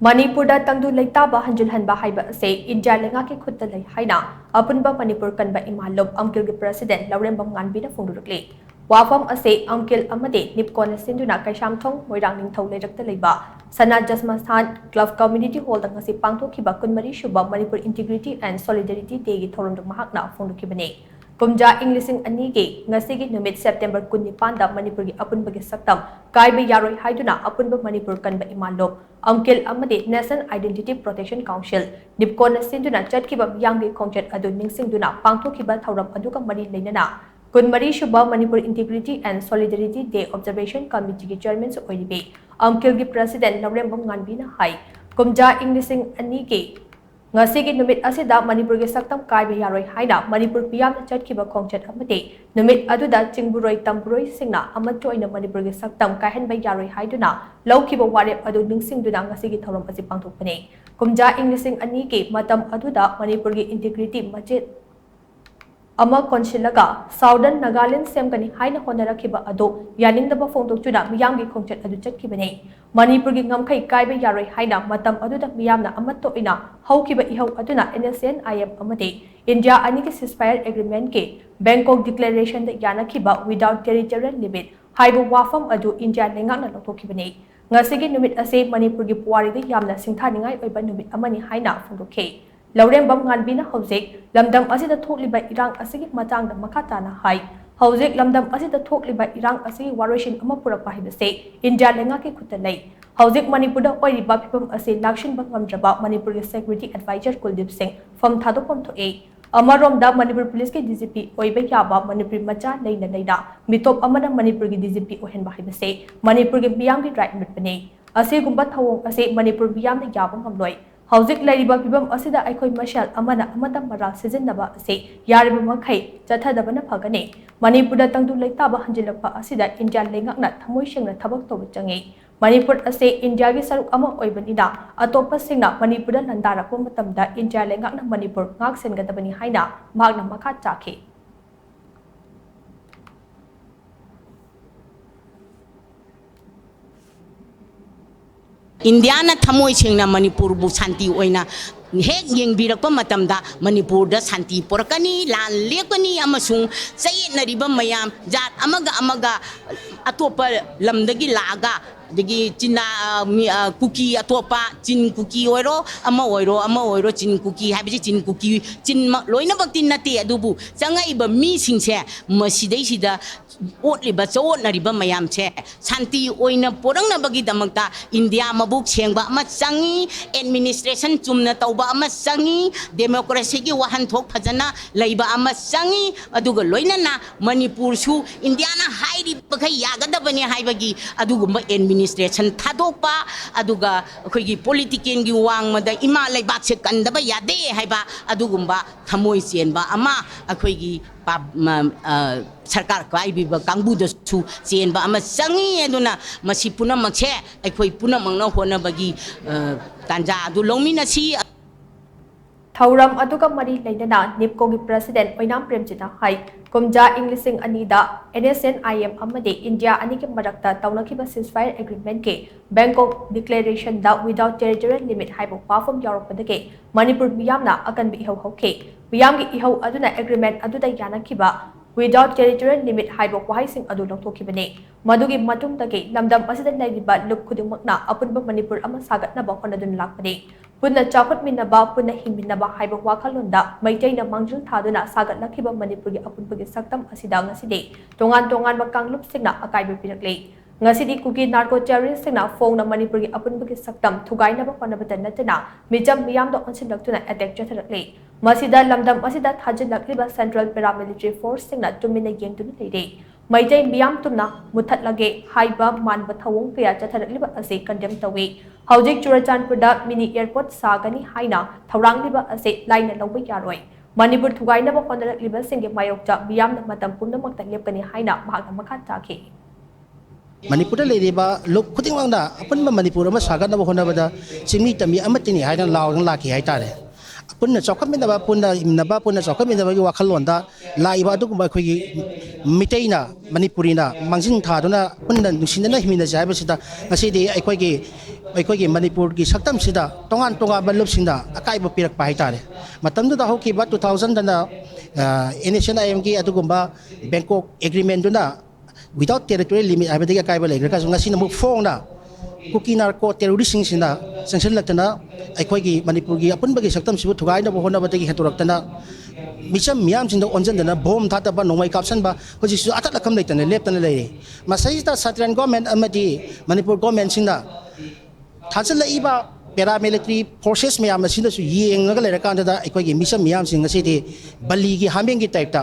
Manipur Da Tangdu Leitaba Hanjilhanba Haiba say India Leingakki Khut haina Apunba Manipur Kanba imalop Amkil President Lourembam Nganbi na phongdorakli. Wafam ase Amkil Amade Nipkon Sinduna Kaisham Thong Moirang Ningthau Leirakta Leiba Sana Jasmastan Club Community Hall ngasi pangthokhiba kunmari shuba Manipur Integrity and Solidarity Day gi thorondok mahakna phongdokibane. Kumja Englishing Anigi, Nasigi Numit September Kunipanda Manipuri Apunba Saktam, Kaiba Yaroi Haiduna, Apunba Manipur Kanba Imalop, Amkil Amade National Identity Protection Council, Nipkona Sinduna Chatkiba Yangi Conchet Aduning Singduna, Pangtokiba Tauram Aduka Mari Lenana, Kunmari Shuba Manipur Integrity and Solidarity Day Observation Committee Chairman Oilibe, Amkil President Lourembam Nganbi na Hai, Kumja Englishing Anigi. Ngasigi numit asida Manipur ge saktam kaiba yaroi haina Manipur piyam na chatkiba khongchat amate numit aduda chingburoi tamburoi singna amatoina Manipur ge saktam kaihanba yaroi haiduna lawkiba warep adu ningsingduna ngasigi thorom asi pangthokpane kumja Englishing ani ge matam aduda Manipur ge integrity majit ama konsilaga Southern Nagaland semgani haina honarakhiba adu yaningdaba phongdokchuna miyamgi khongchat adu chatkibane Manipur gi ngamkhai kaiba yaroi haina matam aduda miyamna amatto ina haukiba ihau aduna NSNIM amade India aniki ceasefire agreement ke Bangkok declaration da yanakhiba without territorial limit haiba wafam adu India lengakna lothokibane ngasigi numit ase Manipur gi puari da yamna singthaningai oiba numit amani haina phongdokhe Lourembam Nganbi na hojek lamdam asida thokliba irang asigi matangda makatana hai hojek lamdam asida thokliba irang asigi waroishin ama purakpa hibase India Leingakki khutta lei hojek Manipur da oiriba phipam ase lakshin ba ngamdraba Manipur ge security advisor Kuldip Singh from thadopom thoe amarom da Manipur police ke DGP oiba yaba Manipur macha leina mitop amana Manipur ge DGP ohenba hibase Manipur ge biyam ge right mitpane ase gumba thawong ase Manipur biyam da yaba ngamloi Hauzik Lariba Bibam Asida Aikoi Marshal Amana Amata Mara Sizinaba say Yariba Makai, Jatadabana Pagane, Manipur Da Tangdu Leitaba Hanjilhanba Asida India Leingak Tamoishing the Tabak Tobachangi, Manipur Ase India Saruk Ama Oibanina, Atopa Singna, Manipur Nandara Pumatamda, India Leingak Manipur, Ngaks and Gatabani Haina, Magna Makataki. Indiana thamoi sengna Manipur bu santi oina hek yengbirakpa matamda Manipur da santi porakani lan lekani amasung sayetna riba mayam jat amaga atopa lamdagi laga dagi china cookie atopa chin cookie oiro ama oiro chin cookie habi chin cookie chin loina baktin nate adubu changa iba mi singse masidai sida otliba chawotna riba mayam che santi oina porangna bagi damakta India mabuk sengba ama changi administration chumna tauba ama changi democracy gi wahan thok phajana leiba ama changi aduga loina na Manipur su India na hairi bagai yagadabani haibagi adugumba administration thadokpa aduga khoigi politician gi wangmada ima leibak se kandaba yade haiba adugumba thamoi chenba ama akhoigi sarkar kai bi kangbu da su chenba ama changi aduna masi punamakse akhoi punamangna hona bagi tanja adu longmina si Thauram aduka mari leina Nipko gi President Oinam Premjita hai Kumja Englishing Anida NSNIM Amade India Aniki Marakta Taunakhiba ceasefire agreement ke Bangkok declaration da without territorial limit haibo wafam yaropadake Manipur biyamna akan bi ihau hoke biyam gi ihau aduna agreement aduda yanakhiba without territorial limit haibo wahaising adu lokthokibane madugi matungdake lamdam asida laiba luk khudingmakna Apunba Manipur ama sagatnaba honadun lakpane Punna Chakut Minaba, Punna Himinaba, Haiba Wakalunda, Maitaina Mangjul Taduna, Sagat Lakiba Manipuri Apunba Saktam Asida Ngaside, Tongan Bakang Lup Signa, Akaiba Pinakle. Ngasidi Kuki Narco Terrorist Signa, Phone Manipuri Apunba Saktam, Tugaina Panabata Natana, Mijam Miam the Onsilaktuna attack Jatarakle. Masida Lamdam Masida Tajan Lakliba Central Paramilitary Force Signa, Tumina Yang to the day. Maitai Miam Tumna, Mutat Lage, Haiba, Man Batawong Pia Jatarakliba as a condemned away. Howjik Churachan Puda Mini Airport Sagani Haina, Taurang Liba Ase, Line and Lowy Yaroi. Manipur Tugaina Honor Liba Sing Mayokta, Biam the Matampuna Makani Haina, Maga Makataki. Manipur Leitaba look putting on the Apunba Manipur Sagana Honda, Simi Tami Amatini, Haina Lao and Laki Haitare. पुनः चौखमिनबा पुनः इमनबा पुनः चौखमिनबगी वाखलोंदा लाइबा अदुगुंबा अखोगी मिटेना मणिपुरीना मांजिन थादुना पुनः नुसिनना हिमिना जायबसिदा ngasiदी अखोगी मणिपुर की सक्तम सिदा तोंगान तोंगाबा लुपसिंदा अकाइबा पिरकपा हाइतारे मतमदुदा होकिबा 2000 दना NHNIM की अदुगुंबा Bangkok agreement दुना without territorial limit हाइबदगी अकाइबा लेग्रका ngasiना मुक फोंगना कुकी नार्को टेररिस्ट सिंह सेंक्शन लगतना अखोगी मणिपुर की अपुनबगी सक्तम सिबु थुगाइना होनबदगी हेतुरक्तना मिचम मियाम सिंह ओनजनदना बोम थातबा नोंगाई कापसनबा होजिसु अतत लखम लेतने लेप्तना लेरे मसाइता सत्रन गवर्नमेंट अमदी मणिपुर गवर्नमेंट सिंह थाजलइबा पैरामिलिट्री फोर्सेस मैम सिंदसु येंगगा लेरकांदा अखोगी मिचम मियाम सिंह सिदी बली की हामेंगी टाइपता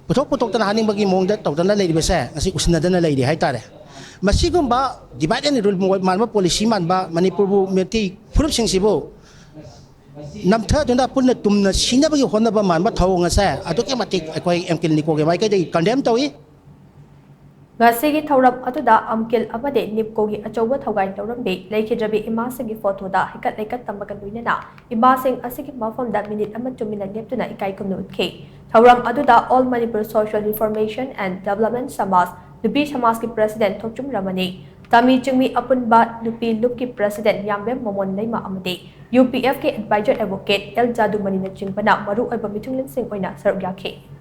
पुथोक पुथोकतना हानिंगबगी मोंगदा तौदना लेरिबसे ngasi usnadana लेरि हाइतारे मसीगुंबा डिवाइड एंड रूल मानबा पॉलिसी मानबा मणिपुर मेटी फुरुप सिंसिबो नमथादुना पुनः तुमना सिनबगी होनबा मानबा थौंगसे अदुके मतिक अखोई एमकिल निकोगे माइकदे कंडेम तौई ngasiगी thauram aduda amkil amade nipkogi achouba thogai taurambe leikhidrabi imasing photoda hikat leikat tamaga luinana imasing asigi mafamda minute ama tumina leptuna ikai kumnu utke thauram aduda all Manipur social reformation and development samas Nupi Samas ki President Thokchum Ramani Tami Chungmi Apunba Nupi Lup ki President Yambe Momon Leima Amade UPF ke Advisor Advocate El Jadu Manina Chingpana Maru Oiba Mithunglin Singh Oina Saruk Yakhe